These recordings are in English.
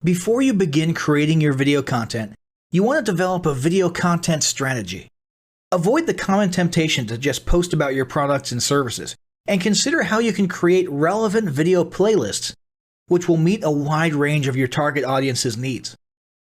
Before you begin creating your video content, you want to develop a video content strategy. Avoid the common temptation to just post about your products and services, and consider how you can create relevant video playlists which will meet a wide range of your target audience's needs.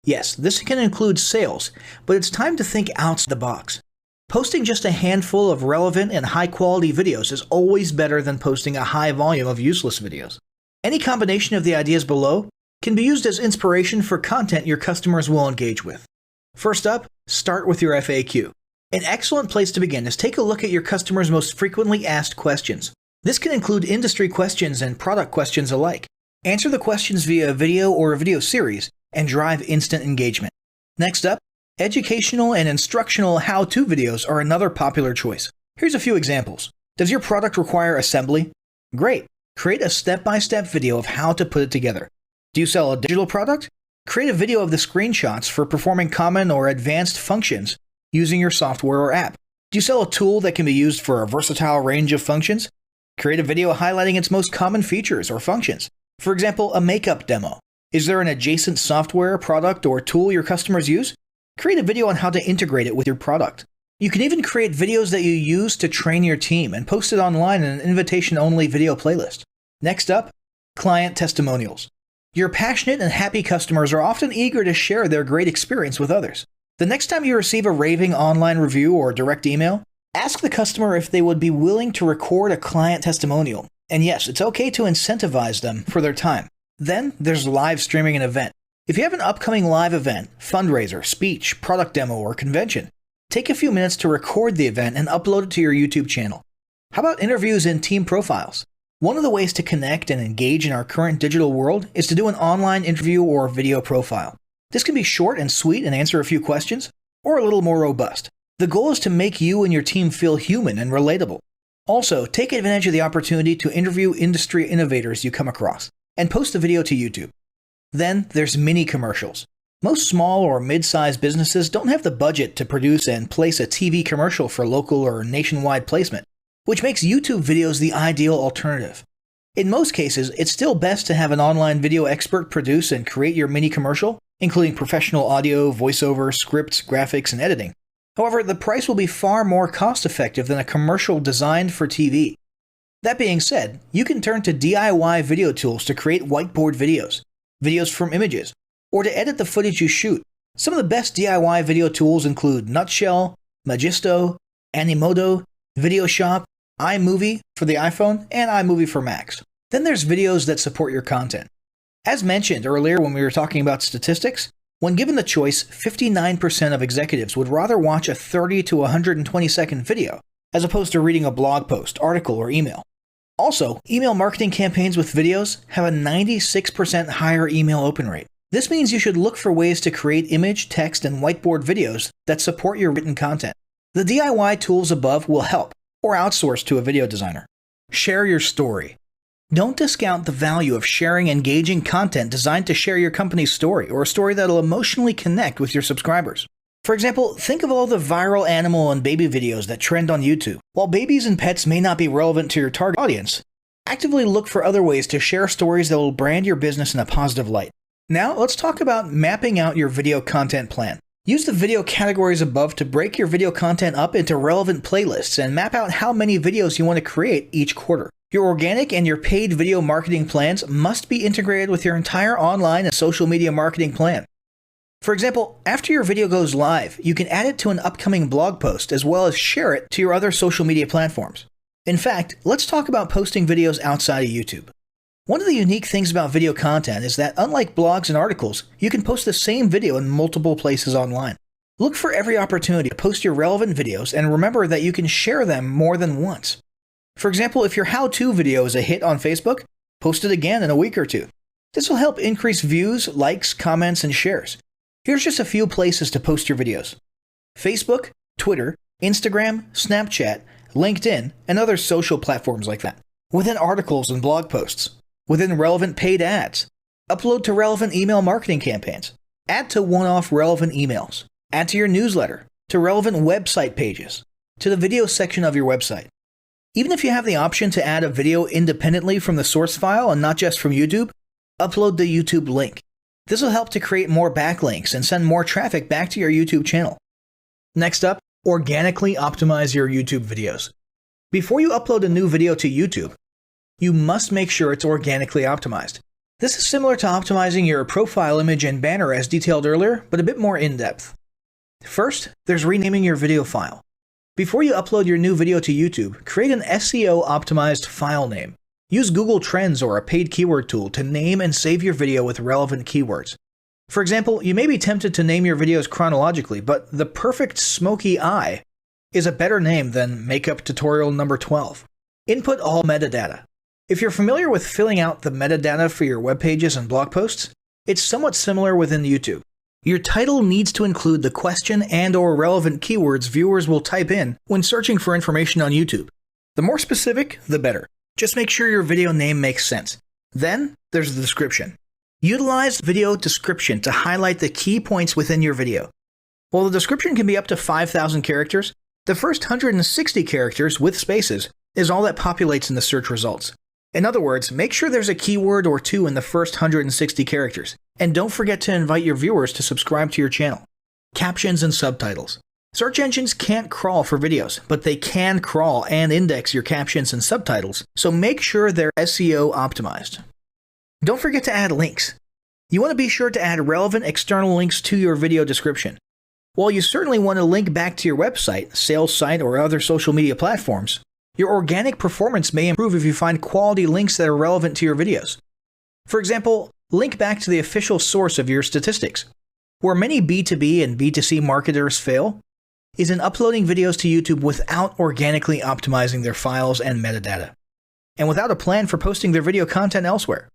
Yes, this can include sales, but it's time to think outside the box. Posting just a handful of relevant and high-quality videos is always better than posting a high volume of useless videos. Any combination of the ideas below can be used as inspiration for content your customers will engage with. First up, start with your FAQ. An excellent place to begin is take a look at your customers' most frequently asked questions. This can include industry questions and product questions alike. Answer the questions via a video or a video series and drive instant engagement. Next up, educational and instructional how-to videos are another popular choice. Here's a few examples. Does your product require assembly? Great! Create a step-by-step video of how to put it together. Do you sell a digital product? Create a video of the screenshots for performing common or advanced functions using your software or app. Do you sell a tool that can be used for a versatile range of functions? Create a video highlighting its most common features or functions. For example, a makeup demo. Is there an adjacent software, product, or tool your customers use? Create a video on how to integrate it with your product. You can even create videos that you use to train your team and post it online in an invitation-only video playlist. Next up, client testimonials. Your passionate and happy customers are often eager to share their great experience with others. The next time you receive a raving online review or direct email, ask the customer if they would be willing to record a client testimonial. And yes, it's okay to incentivize them for their time. Then there's live streaming an event. If you have an upcoming live event, fundraiser, speech, product demo, or convention, take a few minutes to record the event and upload it to your YouTube channel. How about interviews and team profiles? One of the ways to connect and engage in our current digital world is to do an online interview or video profile. This can be short and sweet and answer a few questions, or a little more robust. The goal is to make you and your team feel human and relatable. Also, take advantage of the opportunity to interview industry innovators you come across, and post the video to YouTube. Then there's mini commercials. Most small or mid-sized businesses don't have the budget to produce and place a TV commercial for local or nationwide placement, which makes YouTube videos the ideal alternative. In most cases, it's still best to have an online video expert produce and create your mini commercial, including professional audio, voiceover, scripts, graphics, and editing. However, the price will be far more cost-effective than a commercial designed for TV. That being said, you can turn to DIY video tools to create whiteboard videos, videos from images, or to edit the footage you shoot. Some of the best DIY video tools include Nutshell, Magisto, Animoto, VideoShop, iMovie for the iPhone, and iMovie for Macs. Then there's videos that support your content. As mentioned earlier when we were talking about statistics, when given the choice, 59% of executives would rather watch a 30 to 120 second video as opposed to reading a blog post, article, or email. Also, email marketing campaigns with videos have a 96% higher email open rate. This means you should look for ways to create image, text, and whiteboard videos that support your written content. The DIY tools above will help, or outsource to a video designer. Share your story. Don't discount the value of sharing engaging content designed to share your company's story, or a story that'll emotionally connect with your subscribers. For example, think of all the viral animal and baby videos that trend on YouTube. While babies and pets may not be relevant to your target audience, actively look for other ways to share stories that will brand your business in a positive light. Now, let's talk about mapping out your video content plan. Use the video categories above to break your video content up into relevant playlists and map out how many videos you want to create each quarter. Your organic and your paid video marketing plans must be integrated with your entire online and social media marketing plan. For example, after your video goes live, you can add it to an upcoming blog post as well as share it to your other social media platforms. In fact, let's talk about posting videos outside of YouTube. One of the unique things about video content is that unlike blogs and articles, you can post the same video in multiple places online. Look for every opportunity to post your relevant videos and remember that you can share them more than once. For example, if your how-to video is a hit on Facebook, post it again in a week or two. This will help increase views, likes, comments, and shares. Here's just a few places to post your videos: Facebook, Twitter, Instagram, Snapchat, LinkedIn, and other social platforms like that. Within articles and blog posts. Within relevant paid ads. Upload to relevant email marketing campaigns. Add to one-off relevant emails. Add to your newsletter. To relevant website pages. To the video section of your website. Even if you have the option to add a video independently from the source file and not just from YouTube, upload the YouTube link. This will help to create more backlinks and send more traffic back to your YouTube channel. Next up, organically optimize your YouTube videos. Before you upload a new video to YouTube, you must make sure it's organically optimized. This is similar to optimizing your profile image and banner as detailed earlier, but a bit more in-depth. First, there's renaming your video file. Before you upload your new video to YouTube, create an SEO-optimized file name. Use Google Trends or a paid keyword tool to name and save your video with relevant keywords. For example, you may be tempted to name your videos chronologically, but the perfect smoky eye is a better name than makeup tutorial number 12. Input all metadata. If you're familiar with filling out the metadata for your web pages and blog posts, it's somewhat similar within YouTube. Your title needs to include the question and/or relevant keywords viewers will type in when searching for information on YouTube. The more specific, the better. Just make sure your video name makes sense. Then, there's the description. Utilize video description to highlight the key points within your video. While the description can be up to 5,000 characters, the first 160 characters with spaces is all that populates in the search results. In other words, make sure there's a keyword or two in the first 160 characters, and don't forget to invite your viewers to subscribe to your channel. Captions and subtitles. Search engines can't crawl for videos, but they can crawl and index your captions and subtitles, so make sure they're SEO optimized. Don't forget to add links. You want to be sure to add relevant external links to your video description. While you certainly want to link back to your website, sales site, or other social media platforms, your organic performance may improve if you find quality links that are relevant to your videos. For example, link back to the official source of your statistics. Where many B2B and B2C marketers fail is in uploading videos to YouTube without organically optimizing their files and metadata, and without a plan for posting their video content elsewhere.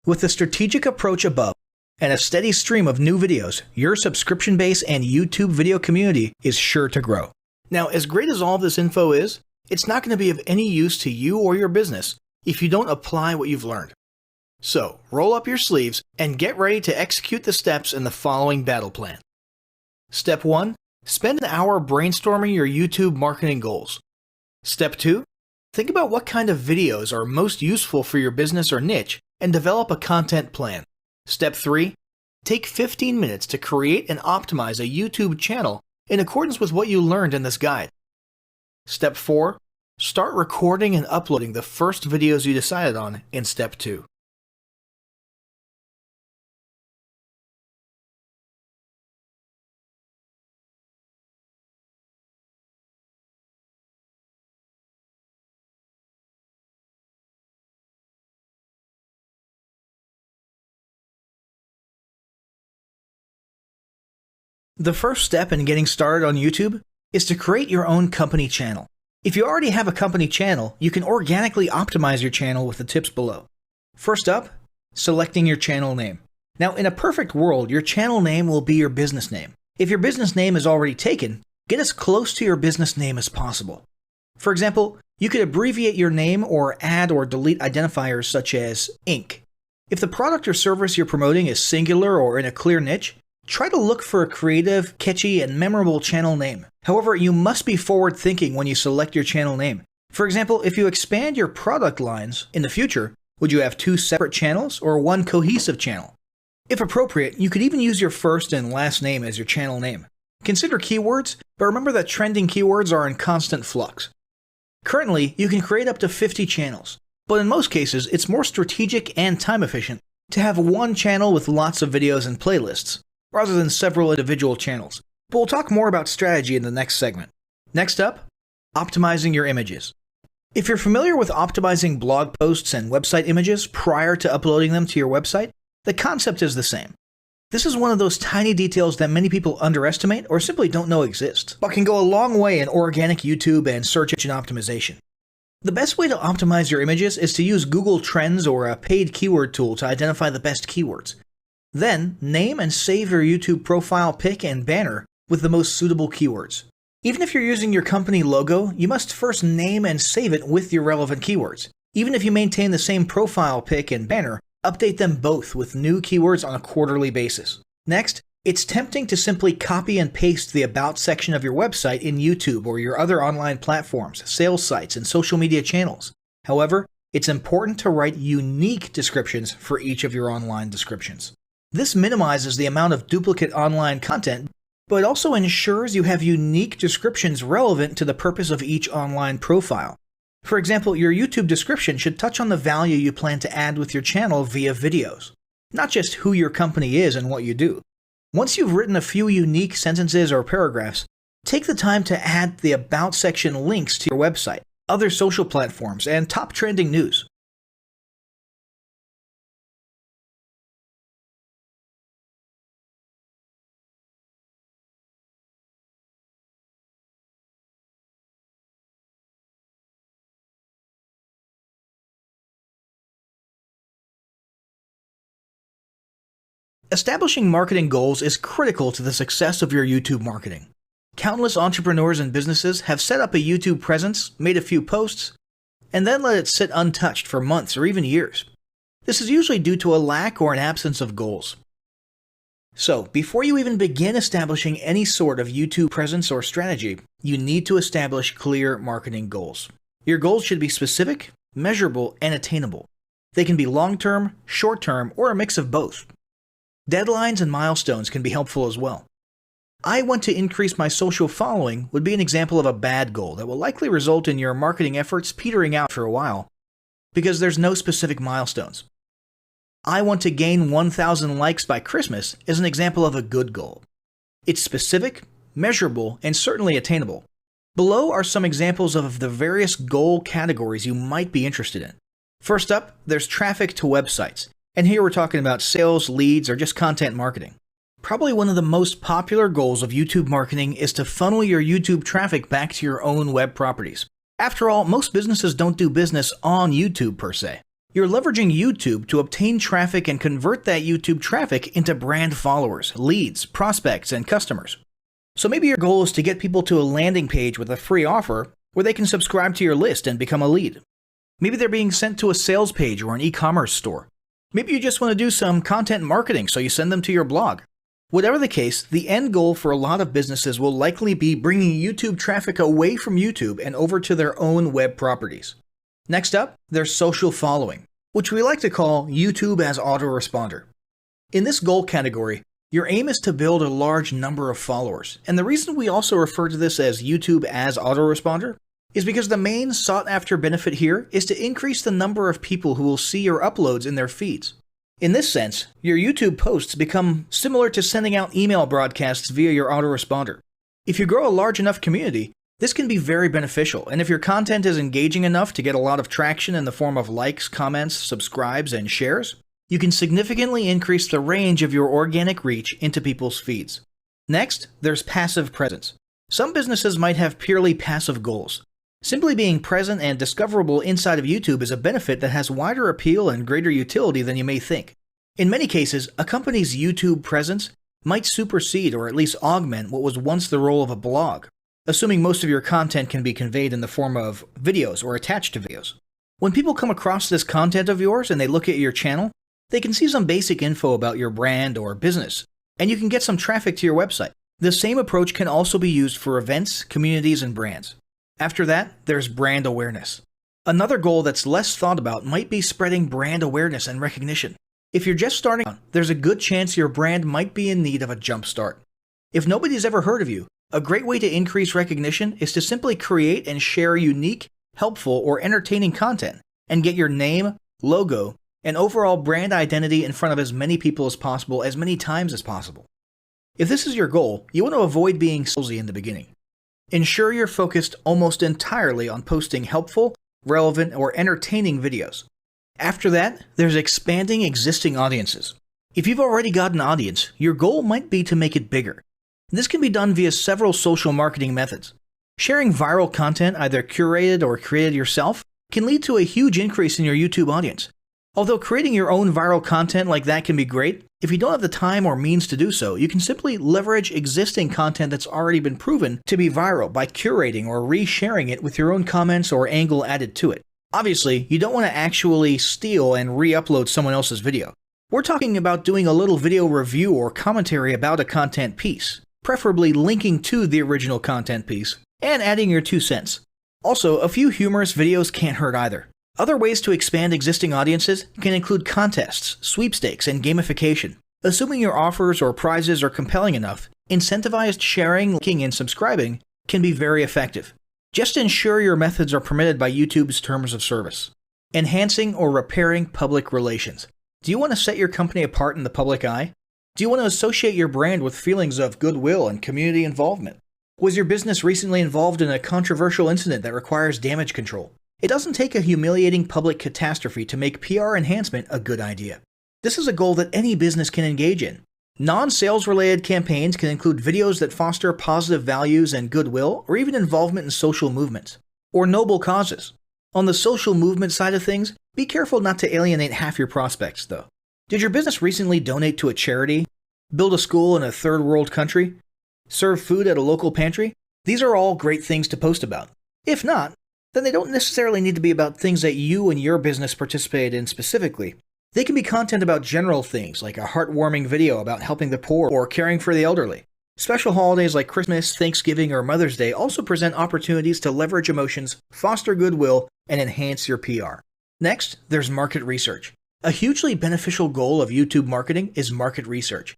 With the strategic approach above and a steady stream of new videos, your subscription base and YouTube video community is sure to grow. Now, as great as all of this info is, it's not going to be of any use to you or your business if you don't apply what you've learned. So, roll up your sleeves and get ready to execute the steps in the following battle plan. Step 1. Spend an hour brainstorming your YouTube marketing goals. Step 2. Think about what kind of videos are most useful for your business or niche and develop a content plan. Step 3. Take 15 minutes to create and optimize a YouTube channel in accordance with what you learned in this guide. Step 4. Start recording and uploading the first videos you decided on in Step 2. The first step in getting started on YouTube is to create your own company channel. If you already have a company channel, you can organically optimize your channel with the tips below. First up, selecting your channel name. Now, in a perfect world, your channel name will be your business name. If your business name is already taken, get as close to your business name as possible. For example, you could abbreviate your name or add or delete identifiers such as Inc. If the product or service you're promoting is singular or in a clear niche, try to look for a creative, catchy, and memorable channel name. However, you must be forward-thinking when you select your channel name. For example, if you expand your product lines in the future, would you have 2 separate channels or 1 cohesive channel? If appropriate, you could even use your first and last name as your channel name. Consider keywords, but remember that trending keywords are in constant flux. Currently, you can create up to 50 channels, but in most cases, it's more strategic and time efficient to have 1 channel with lots of videos and playlists, rather than several individual channels. But we'll talk more about strategy in the next segment. Next up, optimizing your images. If you're familiar with optimizing blog posts and website images prior to uploading them to your website, the concept is the same. This is one of those tiny details that many people underestimate or simply don't know exist, but can go a long way in organic YouTube and search engine optimization. The best way to optimize your images is to use Google Trends or a paid keyword tool to identify the best keywords. Then, name and save your YouTube profile pic and banner with the most suitable keywords. Even if you're using your company logo, you must first name and save it with your relevant keywords. Even if you maintain the same profile pic and banner, update them both with new keywords on a quarterly basis. Next, it's tempting to simply copy and paste the About section of your website in YouTube or your other online platforms, sales sites, and social media channels. However, it's important to write unique descriptions for each of your online descriptions. This minimizes the amount of duplicate online content, but also ensures you have unique descriptions relevant to the purpose of each online profile. For example, your YouTube description should touch on the value you plan to add with your channel via videos, not just who your company is and what you do. Once you've written a few unique sentences or paragraphs, take the time to add the About section links to your website, other social platforms, and top trending news. Establishing marketing goals is critical to the success of your YouTube marketing. Countless entrepreneurs and businesses have set up a YouTube presence, made a few posts, and then let it sit untouched for months or even years. This is usually due to a lack or an absence of goals. So, before you even begin establishing any sort of YouTube presence or strategy, you need to establish clear marketing goals. Your goals should be specific, measurable, and attainable. They can be long-term, short-term, or a mix of both. Deadlines and milestones can be helpful as well. I want to increase my social following would be an example of a bad goal that will likely result in your marketing efforts petering out for a while, because there's no specific milestones. I want to gain 1,000 likes by Christmas is an example of a good goal. It's specific, measurable, and certainly attainable. Below are some examples of the various goal categories you might be interested in. First up, there's traffic to websites. And here we're talking about sales, leads, or just content marketing. Probably one of the most popular goals of YouTube marketing is to funnel your YouTube traffic back to your own web properties. After all, most businesses don't do business on YouTube per se. You're leveraging YouTube to obtain traffic and convert that YouTube traffic into brand followers, leads, prospects, and customers. So maybe your goal is to get people to a landing page with a free offer where they can subscribe to your list and become a lead. Maybe they're being sent to a sales page or an e-commerce store. Maybe you just want to do some content marketing, so you send them to your blog. Whatever the case, the end goal for a lot of businesses will likely be bringing YouTube traffic away from YouTube and over to their own web properties. Next up, there's social following, which we like to call YouTube as autoresponder. In this goal category, your aim is to build a large number of followers, and the reason we also refer to this as YouTube as autoresponder is because the main sought-after benefit here is to increase the number of people who will see your uploads in their feeds. In this sense, your YouTube posts become similar to sending out email broadcasts via your autoresponder. If you grow a large enough community, this can be very beneficial, and if your content is engaging enough to get a lot of traction in the form of likes, comments, subscribes, and shares, you can significantly increase the range of your organic reach into people's feeds. Next, there's passive presence. Some businesses might have purely passive goals. Simply being present and discoverable inside of YouTube is a benefit that has wider appeal and greater utility than you may think. In many cases, a company's YouTube presence might supersede or at least augment what was once the role of a blog, assuming most of your content can be conveyed in the form of videos or attached to videos. When people come across this content of yours and they look at your channel, they can see some basic info about your brand or business, and you can get some traffic to your website. The same approach can also be used for events, communities, and brands. After that, there's brand awareness. Another goal that's less thought about might be spreading brand awareness and recognition. If you're just starting out, there's a good chance your brand might be in need of a jump start. If nobody's ever heard of you, a great way to increase recognition is to simply create and share unique, helpful, or entertaining content and get your name, logo, and overall brand identity in front of as many people as possible as many times as possible. If this is your goal, you want to avoid being salesy in the beginning. Ensure you're focused almost entirely on posting helpful, relevant, or entertaining videos. After that, there's expanding existing audiences. If you've already got an audience, your goal might be to make it bigger. This can be done via several social marketing methods. Sharing viral content, either curated or created yourself, can lead to a huge increase in your YouTube audience. Although creating your own viral content like that can be great, if you don't have the time or means to do so, you can simply leverage existing content that's already been proven to be viral by curating or resharing it with your own comments or angle added to it. Obviously, you don't want to actually steal and re-upload someone else's video. We're talking about doing a little video review or commentary about a content piece, preferably linking to the original content piece, and adding your 2 cents. Also, a few humorous videos can't hurt either. Other ways to expand existing audiences can include contests, sweepstakes, and gamification. Assuming your offers or prizes are compelling enough, incentivized sharing, liking, and subscribing can be very effective. Just ensure your methods are permitted by YouTube's terms of service. Enhancing or repairing public relations. Do you want to set your company apart in the public eye? Do you want to associate your brand with feelings of goodwill and community involvement? Was your business recently involved in a controversial incident that requires damage control? It doesn't take a humiliating public catastrophe to make PR enhancement a good idea. This is a goal that any business can engage in. Non-sales related campaigns can include videos that foster positive values and goodwill, or even involvement in social movements, or noble causes. On the social movement side of things, be careful not to alienate half your prospects, though. Did your business recently donate to a charity? Build a school in a third world country? Serve food at a local pantry? These are all great things to post about. If not, then they don't necessarily need to be about things that you and your business participated in specifically. They can be content about general things, like a heartwarming video about helping the poor or caring for the elderly. Special holidays like Christmas, Thanksgiving, or Mother's Day also present opportunities to leverage emotions, foster goodwill, and enhance your PR. Next, there's market research. A hugely beneficial goal of YouTube marketing is market research.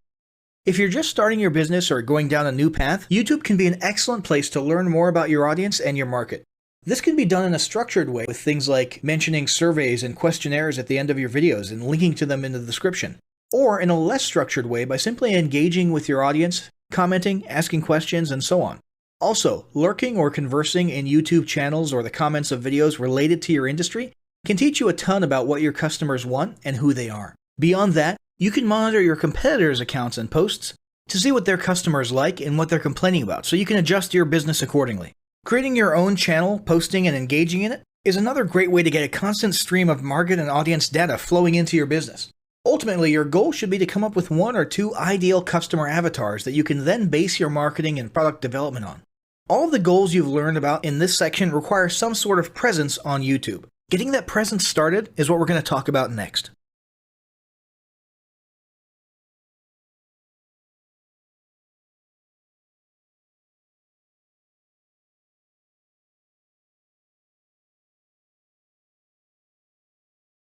If you're just starting your business or going down a new path, YouTube can be an excellent place to learn more about your audience and your market. This can be done in a structured way with things like mentioning surveys and questionnaires at the end of your videos and linking to them in the description, or in a less structured way by simply engaging with your audience, commenting, asking questions, and so on. Also, lurking or conversing in YouTube channels or the comments of videos related to your industry can teach you a ton about what your customers want and who they are. Beyond that, you can monitor your competitors' accounts and posts to see what their customers like and what they're complaining about, so you can adjust your business accordingly. Creating your own channel, posting, and engaging in it is another great way to get a constant stream of market and audience data flowing into your business. Ultimately, your goal should be to come up with 1 or 2 ideal customer avatars that you can then base your marketing and product development on. All of the goals you've learned about in this section require some sort of presence on YouTube. Getting that presence started is what we're going to talk about next.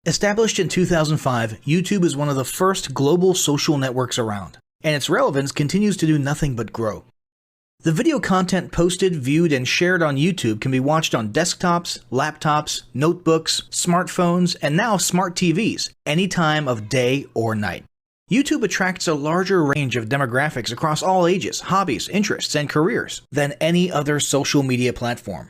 Established in 2005, YouTube is one of the first global social networks around, and its relevance continues to do nothing but grow. The video content posted, viewed, and shared on YouTube can be watched on desktops, laptops, notebooks, smartphones, and now smart TVs, any time of day or night. YouTube attracts a larger range of demographics across all ages, hobbies, interests, and careers than any other social media platform.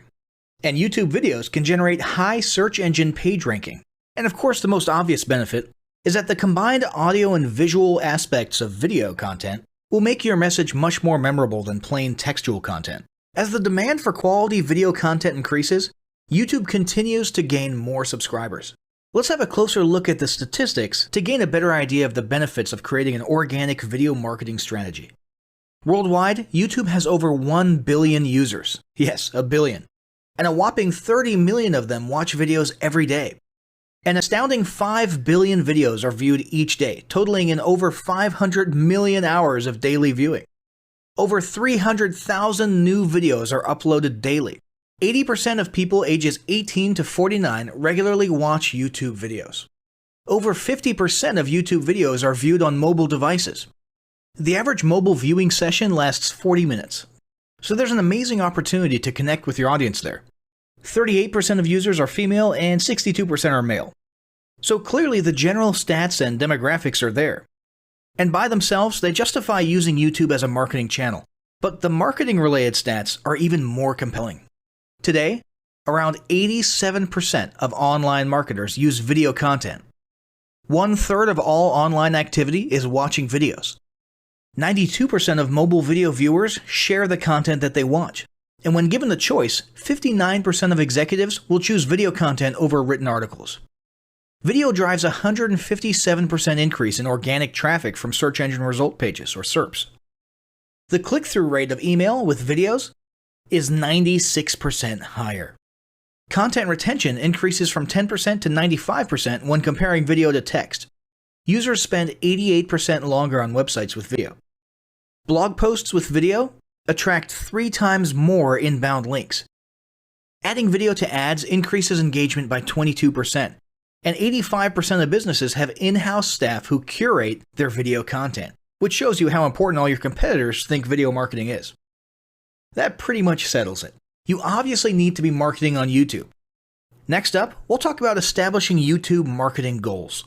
And YouTube videos can generate high search engine page ranking. And of course, the most obvious benefit is that the combined audio and visual aspects of video content will make your message much more memorable than plain textual content. As the demand for quality video content increases, YouTube continues to gain more subscribers. Let's have a closer look at the statistics to gain a better idea of the benefits of creating an organic video marketing strategy. Worldwide, YouTube has over 1 billion users. Yes, a billion. And a whopping 30 million of them watch videos every day. An astounding 5 billion videos are viewed each day, totaling in over 500 million hours of daily viewing. Over 300,000 new videos are uploaded daily. 80% of people ages 18 to 49 regularly watch YouTube videos. Over 50% of YouTube videos are viewed on mobile devices. The average mobile viewing session lasts 40 minutes. So there's an amazing opportunity to connect with your audience there. 38% of users are female and 62% are male. So clearly the general stats and demographics are there. And by themselves, they justify using YouTube as a marketing channel. But the marketing-related stats are even more compelling. Today, around 87% of online marketers use video content. 1/3 of all online activity is watching videos. 92% of mobile video viewers share the content that they watch. And when given the choice, 59% of executives will choose video content over written articles. Video drives a 157% increase in organic traffic from search engine result pages, or SERPs. The click-through rate of email with videos is 96% higher. Content retention increases from 10% to 95% when comparing video to text. Users spend 88% longer on websites with video. Blog posts with video attract 3 times more inbound links. Adding video to ads increases engagement by 22%, and 85% of businesses have in-house staff who curate their video content, which shows you how important all your competitors think video marketing is. That pretty much settles it. You obviously need to be marketing on YouTube. Next up, we'll talk about establishing YouTube marketing goals.